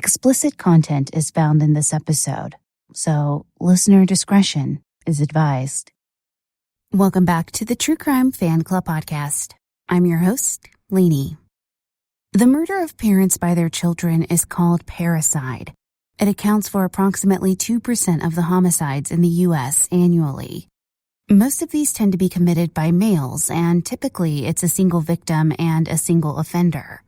Explicit content is found in this episode, so listener discretion is advised. Welcome back to the True Crime Fan Club podcast. I'm your host, Lainey. The murder of parents by their children is called parricide. It accounts for approximately 2% of the homicides in the U.S. annually. Most of these tend to be committed by males, and typically it's a single victim and a single offender.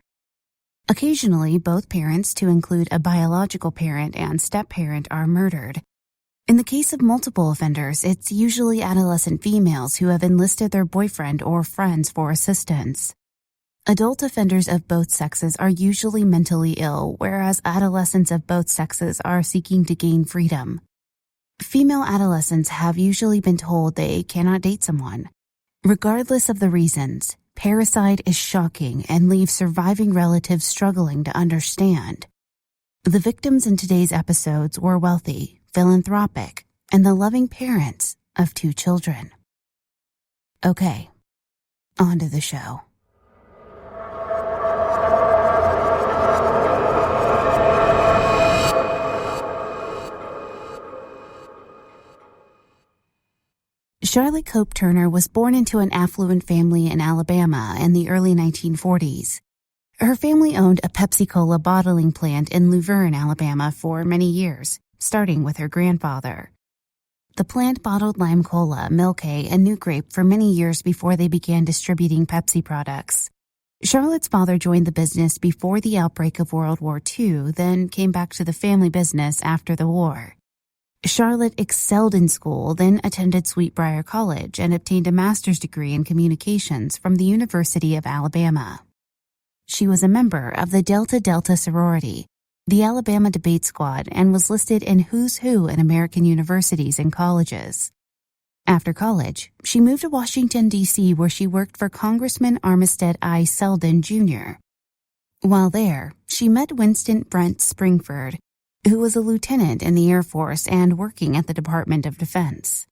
Occasionally, both parents, to include a biological parent and step-parent, are murdered. In the case of multiple offenders, it's usually adolescent females who have enlisted their boyfriend or friends for assistance. Adult offenders of both sexes are usually mentally ill, whereas adolescents of both sexes are seeking to gain freedom. Female adolescents have usually been told they cannot date someone. Regardless of the reasons, parricide is shocking and leaves surviving relatives struggling to understand. The victims in today's episodes were wealthy, philanthropic, and the loving parents of 2 children. Okay, on to the show. Charlotte Cope Turner was born into an affluent family in Alabama in the early 1940s. Her family owned a Pepsi-Cola bottling plant in Luverne, Alabama for many years, starting with her grandfather. The plant bottled lime cola, Milkay, and New Grape for many years before they began distributing Pepsi products. Charlotte's father joined the business before the outbreak of World War II, then came back to the family business after the war. Charlotte excelled in school, then attended Sweetbriar College and obtained a master's degree in communications from the University of Alabama. She was a member of the Delta Delta sorority, the Alabama Debate Squad, and was listed in Who's Who in American universities and colleges. After college, she moved to Washington, D.C., where she worked for Congressman Armistead I. Selden, Jr. While there, she met Winston Brent Springford, who was a lieutenant in the Air Force and working at the Department of Defense.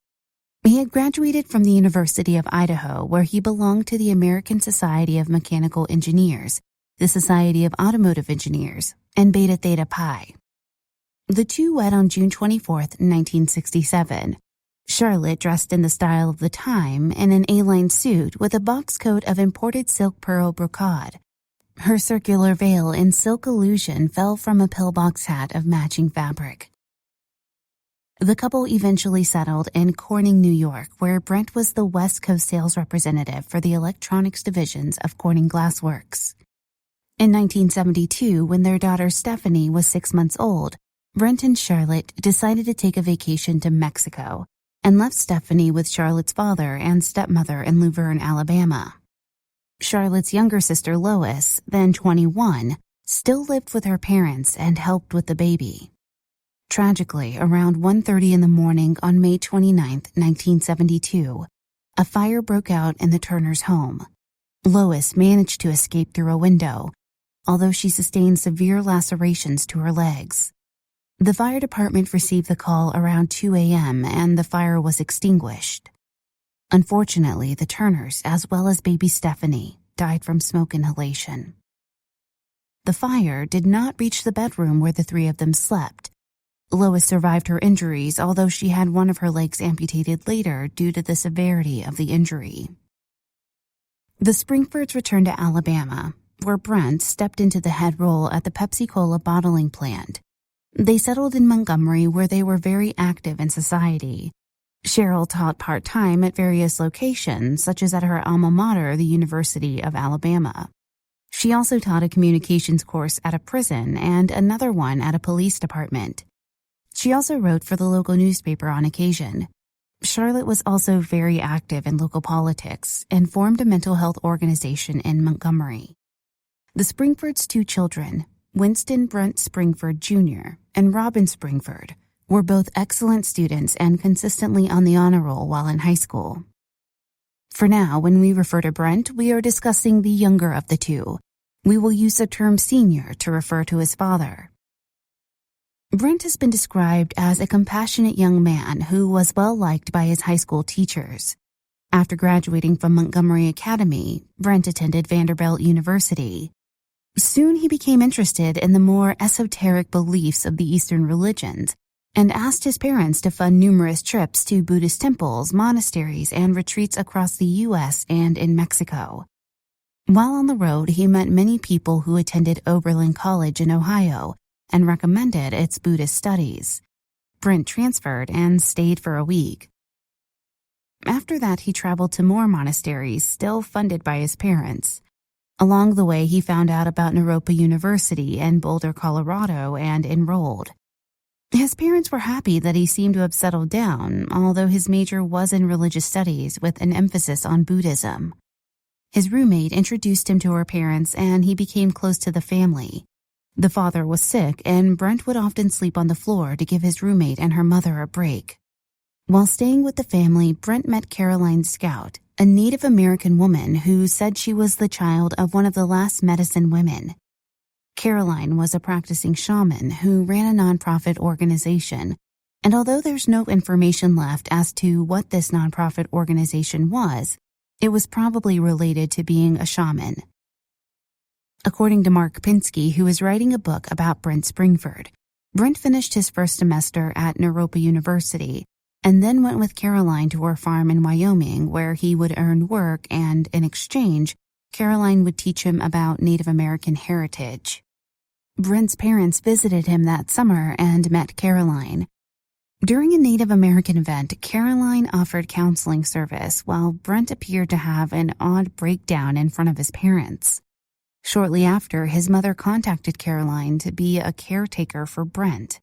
He had graduated from the University of Idaho, where he belonged to the American Society of Mechanical Engineers, the Society of Automotive Engineers, and Beta Theta Pi. The two wed on June 24, 1967. Charlotte, dressed in the style of the time, in an A-line suit with a box coat of imported silk pearl brocade. Her circular veil in silk illusion fell from a pillbox hat of matching fabric. The couple eventually settled in Corning, New York, where Brent was the West Coast sales representative for the electronics divisions of Corning Glassworks. In 1972, when their daughter Stephanie was 6 months old, Brent and Charlotte decided to take a vacation to Mexico and left Stephanie with Charlotte's father and stepmother in Luverne, Alabama. Charlotte's younger sister Lois, then 21, still lived with her parents and helped with the baby. Tragically, around 1:30 in the morning on May 29, 1972, a fire broke out in the Turners' home. Lois managed to escape through a window, although she sustained severe lacerations to her legs. The fire department received the call around 2 a.m. and the fire was extinguished. Unfortunately, the Turners, as well as baby Stephanie, died from smoke inhalation. The fire did not reach the bedroom where the 3 of them slept. Lois survived her injuries, although she had one of her legs amputated later due to the severity of the injury. The Springfords returned to Alabama, where Brent stepped into the head role at the Pepsi-Cola bottling plant. They settled in Montgomery, where they were very active in society. Cheryl taught part-time at various locations, such as at her alma mater, the University of Alabama. She also taught a communications course at a prison and another one at a police department. She also wrote for the local newspaper on occasion. Charlotte was also very active in local politics and formed a mental health organization in Montgomery. The Springfords' 2 children, Winston Brent Springford Jr. and Robin Springford, were both excellent students and consistently on the honor roll while in high school. For now, when we refer to Brent, we are discussing the younger of the 2. We will use the term senior to refer to his father. Brent has been described as a compassionate young man who was well liked by his high school teachers. After graduating from Montgomery Academy, Brent attended Vanderbilt University. Soon he became interested in the more esoteric beliefs of the Eastern religions and asked his parents to fund numerous trips to Buddhist temples, monasteries, and retreats across the U.S. and in Mexico. While on the road, he met many people who attended Oberlin College in Ohio and recommended its Buddhist studies. Brent transferred and stayed for a week. After that, he traveled to more monasteries, still funded by his parents. Along the way, he found out about Naropa University in Boulder, Colorado, and enrolled. His parents were happy that he seemed to have settled down, although his major was in religious studies with an emphasis on Buddhism. His roommate introduced him to her parents, and he became close to the family. The father was sick, and Brent would often sleep on the floor to give his roommate and her mother a break. While staying with the family, Brent met Caroline Scout, a Native American woman who said she was the child of one of the last medicine women. Caroline was a practicing shaman who ran a nonprofit organization, and although there's no information left as to what this nonprofit organization was, it was probably related to being a shaman. According to Mark Pinsky, who is writing a book about Brent Springford, Brent finished his first semester at Naropa University and then went with Caroline to her farm in Wyoming, where he would earn work and, in exchange, Caroline would teach him about Native American heritage. Brent's parents visited him that summer and met Caroline. During a Native American event, Caroline offered counseling service while Brent appeared to have an odd breakdown in front of his parents. Shortly after, his mother contacted Caroline to be a caretaker for Brent.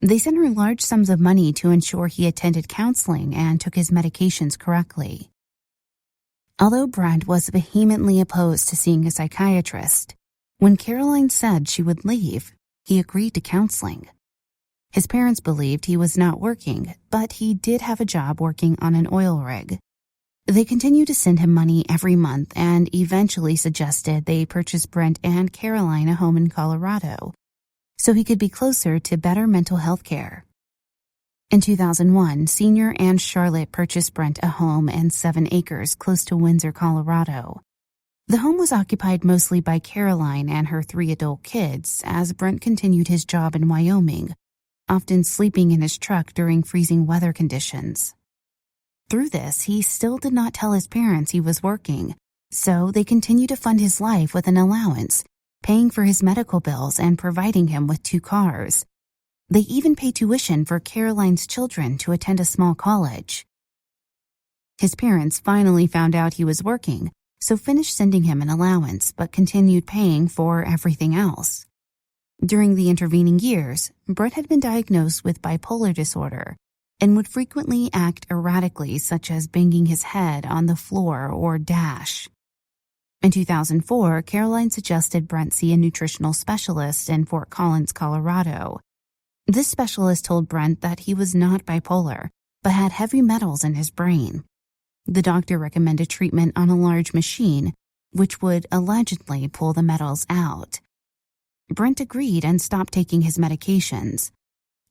They sent her large sums of money to ensure he attended counseling and took his medications correctly. Although Brent was vehemently opposed to seeing a psychiatrist, when Caroline said she would leave, he agreed to counseling. His parents believed he was not working, but he did have a job working on an oil rig. They continued to send him money every month and eventually suggested they purchase Brent and Caroline a home in Colorado so he could be closer to better mental health care. In 2001, Senior and Charlotte purchased Brent a home and 7 acres close to Windsor, Colorado. The home was occupied mostly by Caroline and her 3 adult kids as Brent continued his job in Wyoming, often sleeping in his truck during freezing weather conditions. Through this, he still did not tell his parents he was working, so they continued to fund his life with an allowance, paying for his medical bills and providing him with 2 cars. They even paid tuition for Caroline's children to attend a small college. His parents finally found out he was working, so finished sending him an allowance but continued paying for everything else. During the intervening years, Brent had been diagnosed with bipolar disorder and would frequently act erratically, such as banging his head on the floor or dash. In 2004, Caroline suggested Brent see a nutritional specialist in Fort Collins, Colorado. This specialist told Brent that he was not bipolar, but had heavy metals in his brain. The doctor recommended treatment on a large machine, which would allegedly pull the metals out. Brent agreed and stopped taking his medications.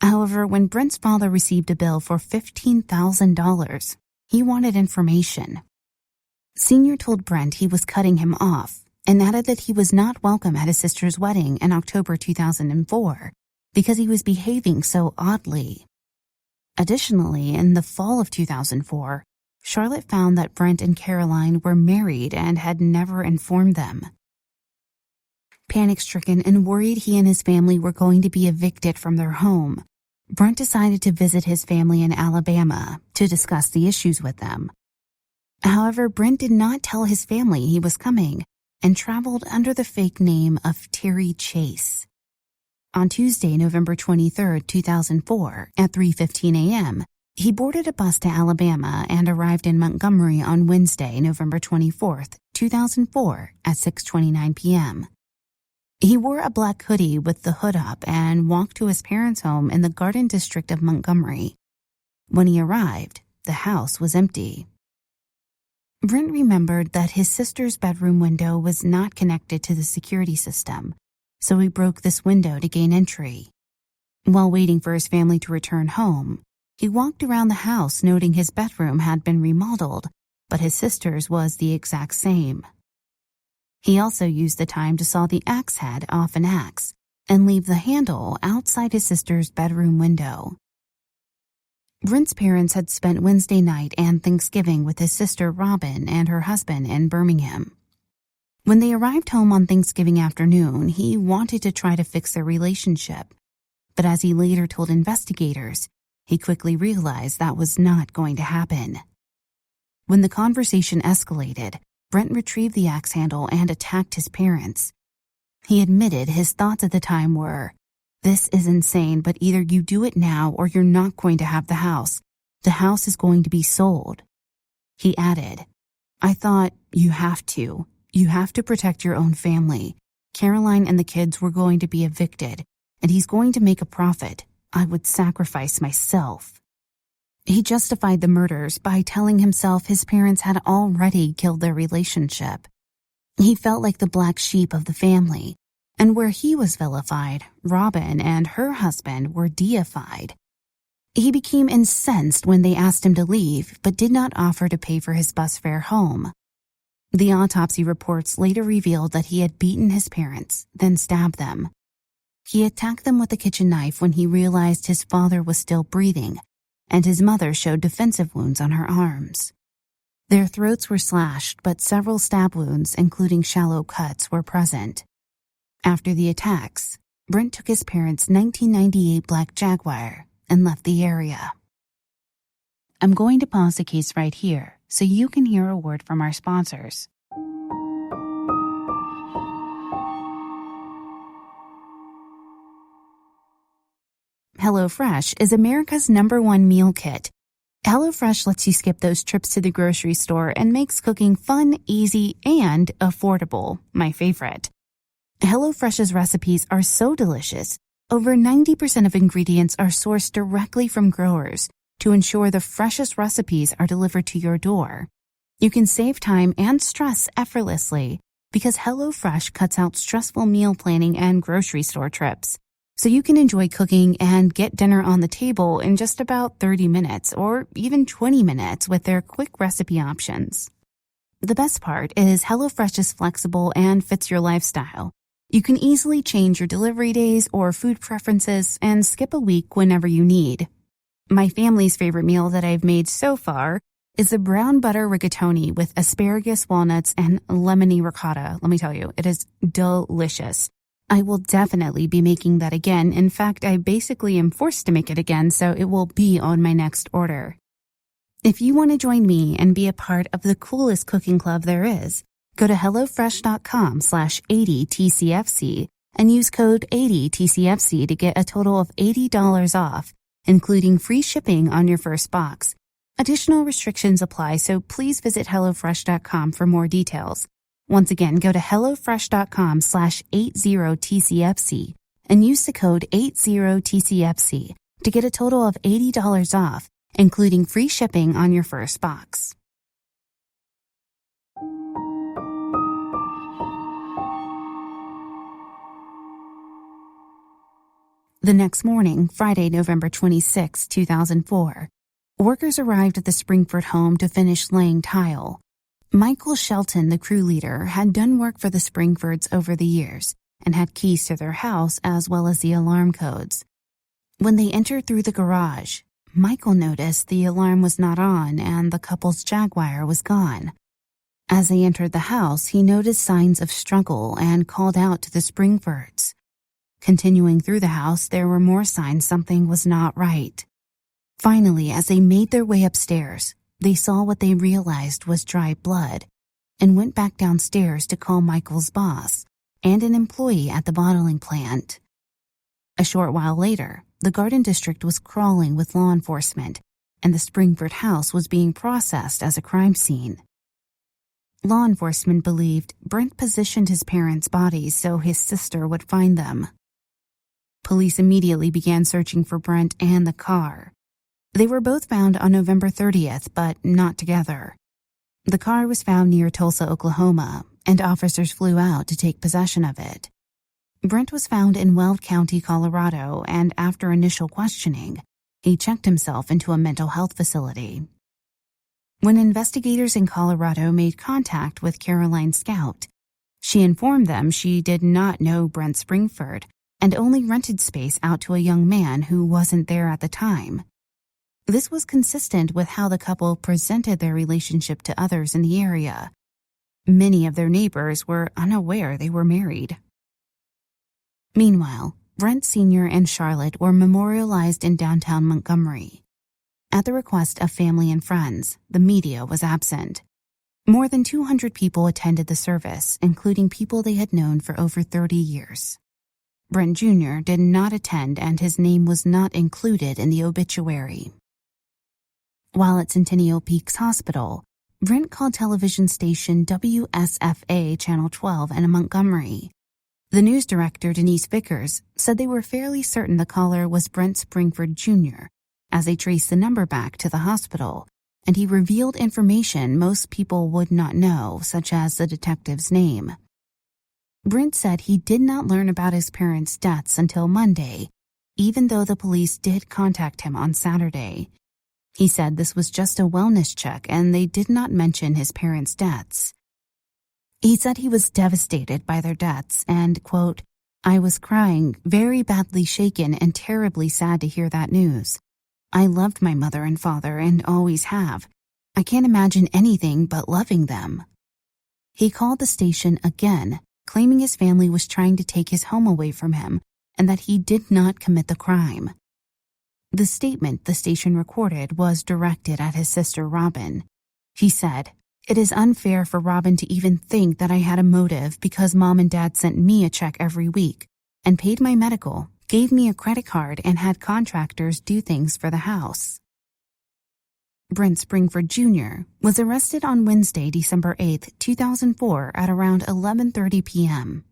However, when Brent's father received a bill for $15,000, he wanted information. Senior told Brent he was cutting him off and added that he was not welcome at his sister's wedding in October 2004 because he was behaving so oddly. Additionally, in the fall of 2004, Charlotte found that Brent and Caroline were married and had never informed them. Panic-stricken and worried he and his family were going to be evicted from their home, Brent decided to visit his family in Alabama to discuss the issues with them. However, Brent did not tell his family he was coming and traveled under the fake name of Terry Chase. On Tuesday, November 23, 2004, at 3:15 a.m., he boarded a bus to Alabama and arrived in Montgomery on Wednesday, November 24, 2004, at 6:29 p.m. He wore a black hoodie with the hood up and walked to his parents' home in the Garden District of Montgomery. When he arrived, the house was empty. Brent remembered that his sister's bedroom window was not connected to the security system, so he broke this window to gain entry. While waiting for his family to return home, he walked around the house noting his bedroom had been remodeled, but his sister's was the exact same. He also used the time to saw the axe head off an axe and leave the handle outside his sister's bedroom window. Brent's parents had spent Wednesday night and Thanksgiving with his sister Robin and her husband in Birmingham. When they arrived home on Thanksgiving afternoon, he wanted to try to fix their relationship, but as he later told investigators, he quickly realized that was not going to happen. When the conversation escalated, Brent retrieved the axe handle and attacked his parents. He admitted his thoughts at the time were, "This is insane, but either you do it now or you're not going to have the house. The house is going to be sold." He added, "I thought, you have to. You have to protect your own family. Caroline and the kids were going to be evicted, and he's going to make a profit. I would sacrifice myself." He justified the murders by telling himself his parents had already killed their relationship. He felt like the black sheep of the family, and where he was vilified, Robin and her husband were deified. He became incensed when they asked him to leave, but did not offer to pay for his bus fare home. The autopsy reports later revealed that he had beaten his parents, then stabbed them. He attacked them with a kitchen knife when he realized his father was still breathing, and his mother showed defensive wounds on her arms. Their throats were slashed, but several stab wounds, including shallow cuts, were present. After the attacks, Brent took his parents' 1998 black Jaguar and left the area. I'm going to pause the case right here so you can hear a word from our sponsors. HelloFresh is America's #1 meal kit. HelloFresh lets you skip those trips to the grocery store and makes cooking fun, easy, and affordable, my favorite. HelloFresh's recipes are so delicious. Over 90% of ingredients are sourced directly from growers to ensure the freshest recipes are delivered to your door. You can save time and stress effortlessly because HelloFresh cuts out stressful meal planning and grocery store trips. So you can enjoy cooking and get dinner on the table in just about 30 minutes or even 20 minutes with their quick recipe options. The best part is HelloFresh is flexible and fits your lifestyle. You can easily change your delivery days or food preferences and skip a week whenever you need. My family's favorite meal that I've made so far is the brown butter rigatoni with asparagus, walnuts, and lemony ricotta. Let me tell you, it is delicious. I will definitely be making that again. In fact, I basically am forced to make it again, so it will be on my next order. If you want to join me and be a part of the coolest cooking club there is, go to HelloFresh.com/80TCFC and use code 80TCFC to get a total of $80 off, including free shipping on your first box. Additional restrictions apply, so please visit HelloFresh.com for more details. Once again, go to HelloFresh.com/80TCFC and use the code 80TCFC to get a total of $80 off, including free shipping on your first box. The next morning, Friday, November 26, 2004, workers arrived at the Springford home to finish laying tile. Michael Shelton, the crew leader, had done work for the Springfords over the years and had keys to their house as well as the alarm codes. When they entered through the garage, Michael noticed the alarm was not on and the couple's Jaguar was gone. As they entered the house, he noticed signs of struggle and called out to the Springfords. Continuing through the house, there were more signs something was not right. Finally, as they made their way upstairs, they saw what they realized was dry blood and went back downstairs to call Michael's boss and an employee at the bottling plant. A short while later, the Garden District was crawling with law enforcement, and the Springford house was being processed as a crime scene. Law enforcement believed Brent positioned his parents' bodies so his sister would find them. Police immediately began searching for Brent and the car. They were both found on November 30th, but not together. The car was found near Tulsa, Oklahoma, and officers flew out to take possession of it. Brent was found in Weld County, Colorado, and after initial questioning, he checked himself into a mental health facility. When investigators in Colorado made contact with Caroline Scout, She informed them she did not know Brent Springford and only rented space out to a young man who wasn't there at the time. This was consistent with how the couple presented their relationship to others in the area. Many of their neighbors were unaware they were married. Meanwhile, Brent Sr. and Charlotte were memorialized in downtown Montgomery. At the request of family and friends, the media was absent. More than 200 people attended the service, including people they had known for over 30 years. Brent Jr. did not attend, and his name was not included in the obituary. While at Centennial Peaks Hospital, Brent called television station WSFA Channel 12 in Montgomery. The news director, Denise Vickers, said they were fairly certain the caller was Brent Springford Jr., as they traced the number back to the hospital, and he revealed information most people would not know, such as the detective's name. Brent said he did not learn about his parents' deaths until Monday, even though the police did contact him on Saturday. He said this was just a wellness check and they did not mention his parents' deaths. He said he was devastated by their deaths and, quote, "I was crying, very badly shaken and terribly sad to hear that news. I loved my mother and father and always have. I can't imagine anything but loving them." He called the station again, claiming his family was trying to take his home away from him and that he did not commit the crime. The statement the station recorded was directed at his sister Robin. He said, "It is unfair for Robin to even think that I had a motive because Mom and Dad sent me a check every week and paid my medical, gave me a credit card, and had contractors do things for the house." Brent Springford Jr. was arrested on Wednesday, December 8, 2004 at around 11:30 p.m.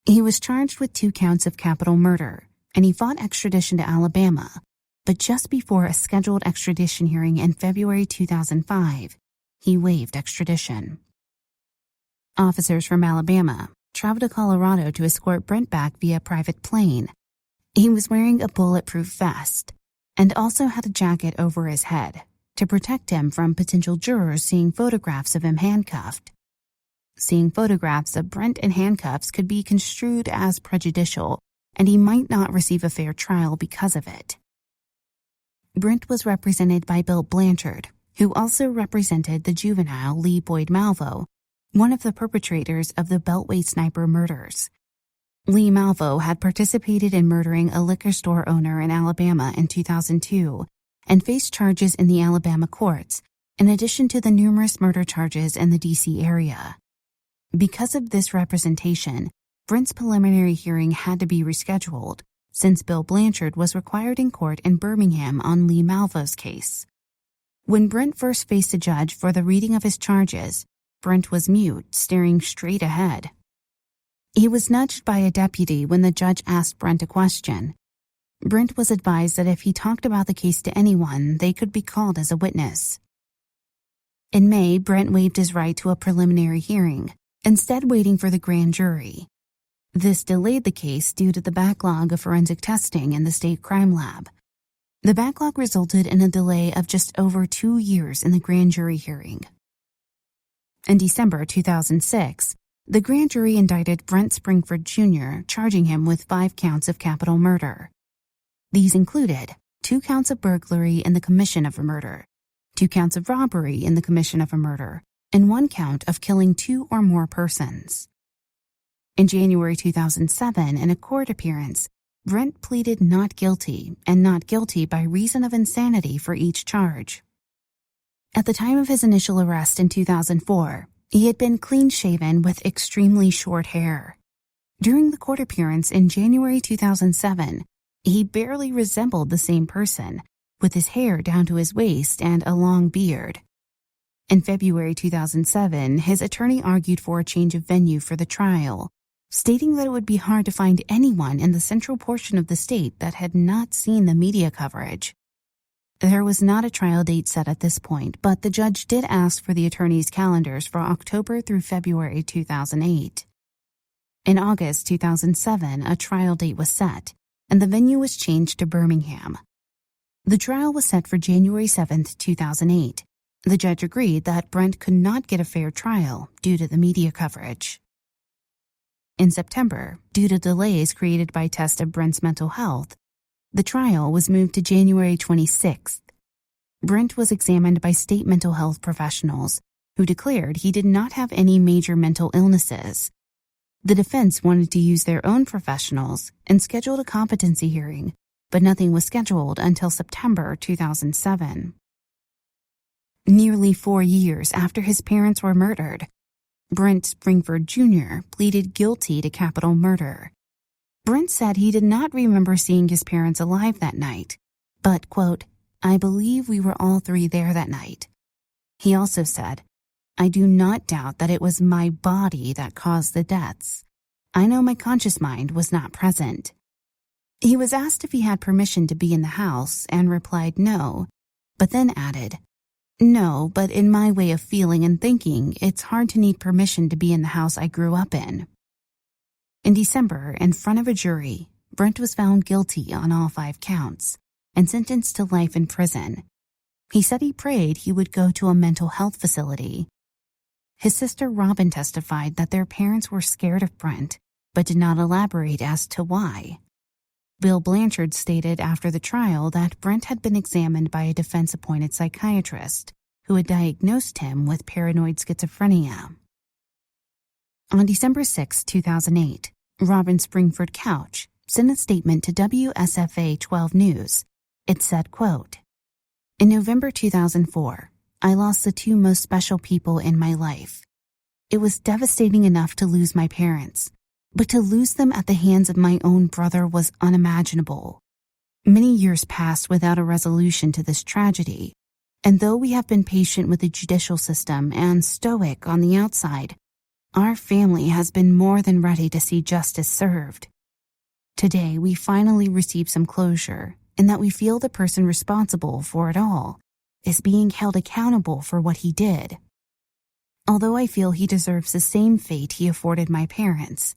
He was charged with 2 counts of capital murder, and he fought extradition to Alabama, but just before a scheduled extradition hearing in February 2005, he waived extradition. Officers from Alabama traveled to Colorado to escort Brent back via private plane. He was wearing a bulletproof vest and also had a jacket over his head to protect him from potential jurors seeing photographs of him handcuffed. Seeing photographs of Brent in handcuffs could be construed as prejudicial, and he might not receive a fair trial because of it. Brent was represented by Bill Blanchard, who also represented the juvenile Lee Boyd Malvo, one of the perpetrators of the Beltway sniper murders. Lee Malvo had participated in murdering a liquor store owner in Alabama in 2002 and faced charges in the Alabama courts, in addition to the numerous murder charges in the D.C. area. Because of this representation, Brent's preliminary hearing had to be rescheduled, since Bill Blanchard was required in court in Birmingham on Lee Malvo's case. When Brent first faced a judge for the reading of his charges, Brent was mute, staring straight ahead. He was nudged by a deputy when the judge asked Brent a question. Brent was advised that if he talked about the case to anyone, they could be called as a witness. In May, Brent waived his right to a preliminary hearing, instead waiting for the grand jury. This delayed the case due to the backlog of forensic testing in the state crime lab. The backlog resulted in a delay of just over 2 years in the grand jury hearing. In December 2006, the grand jury indicted Brent Springford Jr., charging him with 5 counts of capital murder. These included 2 counts of burglary in the commission of a murder, 2 counts of robbery in the commission of a murder, and 1 count of killing 2 or more persons. In January 2007, in a court appearance, Brent pleaded not guilty and not guilty by reason of insanity for each charge. At the time of his initial arrest in 2004, he had been clean-shaven with extremely short hair. During the court appearance in January 2007, he barely resembled the same person, with his hair down to his waist and a long beard. In February 2007, his attorney argued for a change of venue for the trial, stating that it would be hard to find anyone in the central portion of the state that had not seen the media coverage. There was not a trial date set at this point, but the judge did ask for the attorney's calendars for October through February 2008. In August 2007, a trial date was set, and the venue was changed to Birmingham. The trial was set for January 7, 2008. The judge agreed that Brent could not get a fair trial due to the media coverage. In September, due to delays created by tests of Brent's mental health, the trial was moved to January 26th. Brent was examined by state mental health professionals who declared he did not have any major mental illnesses. The defense wanted to use their own professionals and scheduled a competency hearing, but nothing was scheduled until September 2007. Nearly 4 years after his parents were murdered, Brent Springford Jr. pleaded guilty to capital murder. Brent said he did not remember seeing his parents alive that night, but, quote, "I believe we were all three there that night." He also said, "I do not doubt that it was my body that caused the deaths. I know my conscious mind was not present." He was asked if he had permission to be in the house and replied no, but then added, "No, but in my way of feeling and thinking, it's hard to need permission to be in the house I grew up in." In December, in front of a jury, Brent was found guilty on all 5 counts and sentenced to life in prison. He said he prayed he would go to a mental health facility. His sister Robin testified that their parents were scared of Brent, but did not elaborate as to why. Bill Blanchard stated after the trial that Brent had been examined by a defense-appointed psychiatrist who had diagnosed him with paranoid schizophrenia. On December 6, 2008, Robin Springford Couch sent a statement to WSFA 12 News. It said, quote, "In November 2004, I lost the 2 most special people in my life. It was devastating enough to lose my parents, but to lose them at the hands of my own brother was unimaginable. Many years passed without a resolution to this tragedy, and though we have been patient with the judicial system and stoic on the outside, our family has been more than ready to see justice served. Today, we finally received some closure in that we feel the person responsible for it all is being held accountable for what he did. Although I feel he deserves the same fate he afforded my parents,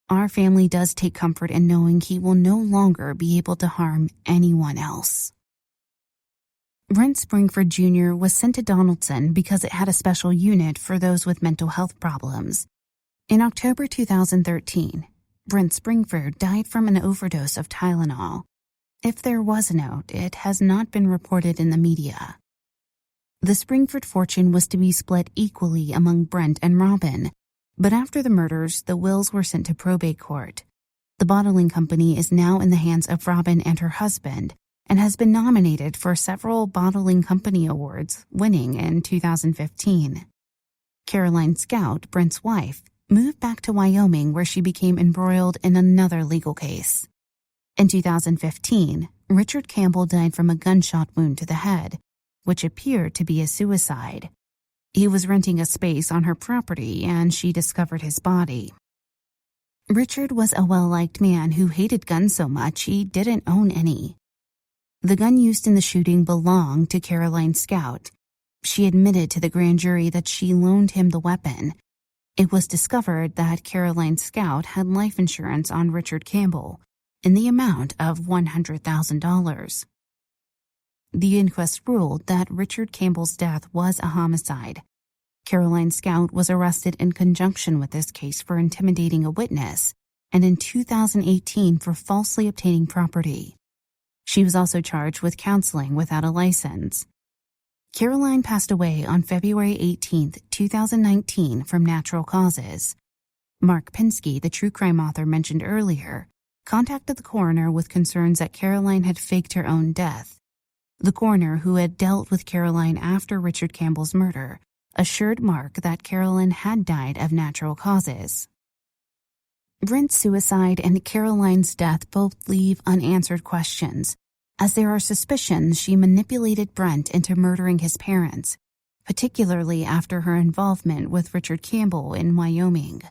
our family does take comfort in knowing he will no longer be able to harm anyone else." Brent Springford Jr. was sent to Donaldson because it had a special unit for those with mental health problems. In October 2013, Brent Springford died from an overdose of Tylenol. If there was a note, it has not been reported in the media. The Springford fortune was to be split equally among Brent and Robin, but after the murders, the wills were sent to probate court. The bottling company is now in the hands of Robin and her husband, and has been nominated for several bottling company awards, winning in 2015. Caroline Scout, Brent's wife, moved back to Wyoming where she became embroiled in another legal case. In 2015, Richard Campbell died from a gunshot wound to the head, which appeared to be a suicide. He was renting a space on her property and she discovered his body. Richard was a well-liked man who hated guns so much he didn't own any. The gun used in the shooting belonged to Caroline Scout. She admitted to the grand jury that she loaned him the weapon. It was discovered that Caroline Scout had life insurance on Richard Campbell in the amount of $100,000. The inquest ruled that Richard Campbell's death was a homicide. Caroline Scout was arrested in conjunction with this case for intimidating a witness and in 2018 for falsely obtaining property. She was also charged with counseling without a license. Caroline passed away on February 18, 2019 from natural causes. Mark Pinsky, the true crime author mentioned earlier, contacted the coroner with concerns that Caroline had faked her own death. The coroner, who had dealt with Caroline after Richard Campbell's murder, assured Mark that Caroline had died of natural causes. Brent's suicide and Caroline's death both leave unanswered questions, as there are suspicions she manipulated Brent into murdering his parents, particularly after her involvement with Richard Campbell in Wyoming.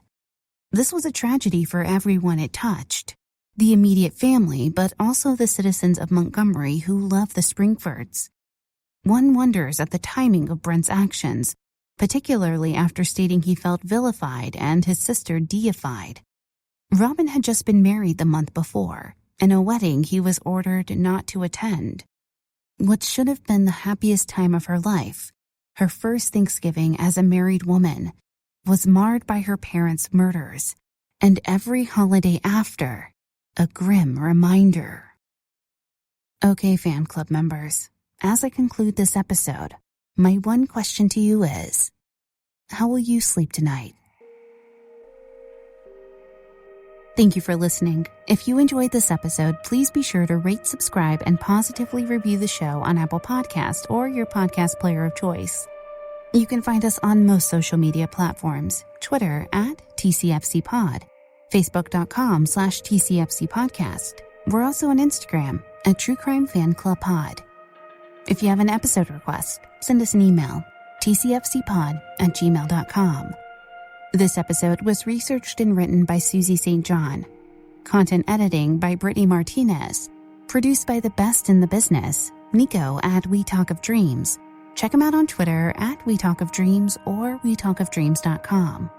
This was a tragedy for everyone it touched, the immediate family, but also the citizens of Montgomery who love the Springfords. One wonders at the timing of Brent's actions, particularly after stating he felt vilified and his sister deified. Robin had just been married the month before, and a wedding he was ordered not to attend. What should have been the happiest time of her life, her first Thanksgiving as a married woman, was marred by her parents' murders, and every holiday after, a grim reminder. Okay, fan club members, as I conclude this episode, my one question to you is, how will you sleep tonight? Thank you for listening. If you enjoyed this episode, please be sure to rate, subscribe, and positively review the show on Apple Podcasts or your podcast player of choice. You can find us on most social media platforms, Twitter @TCFCPod, Facebook.com/TCFCPodcast. We're also on Instagram @True Crime Fan Club Pod. If you have an episode request, send us an email, tcfcpod@gmail.com. This episode was researched and written by Susie St. John. Content editing by Brittany Martinez. Produced by the best in the business, Nico We Talk of Dreams. Check him out on Twitter @WeTalkOfDreams or WeTalkOfDreams.com.